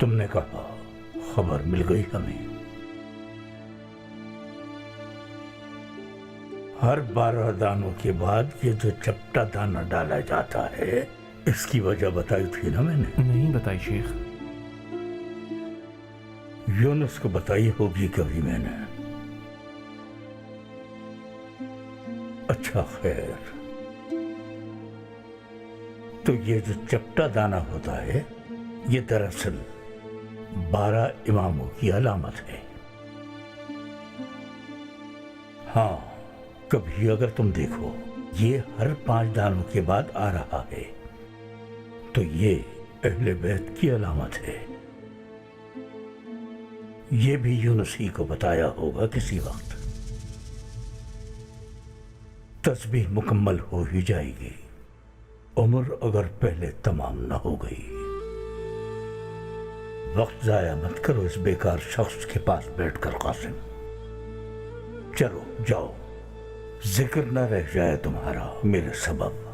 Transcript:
तुमने कहा खबर मिल गई हमें। हर 12 दानों के बाद ये जो चपटा दाना डाला जाता है, इसकी वजह बताई थी ना मैंने? नहीं बताई शेख। यूनुस को बताई होगी कभी मैंने। अच्छा खैर, तो ये जो चपटा दाना होता है, ये दरअसल 12 इमामों की अलामत है। हाँ, कभी अगर तुम देखो ये हर 5 दानों के बाद आ रहा है, तो ये अहले बैत की अलामत है। ये भी यूनुस ही को बताया होगा किसी वक्त। तस्बीह मुकम्मल हो ही जाएगी, उम्र अगर पहले तमाम ना हो गई। वक्त जाया मत करो इस बेकार शख्स के पास बैठकर कासिम। चलो जाओ, जिक्र न रह जाए तुम्हारा मेरे सबब।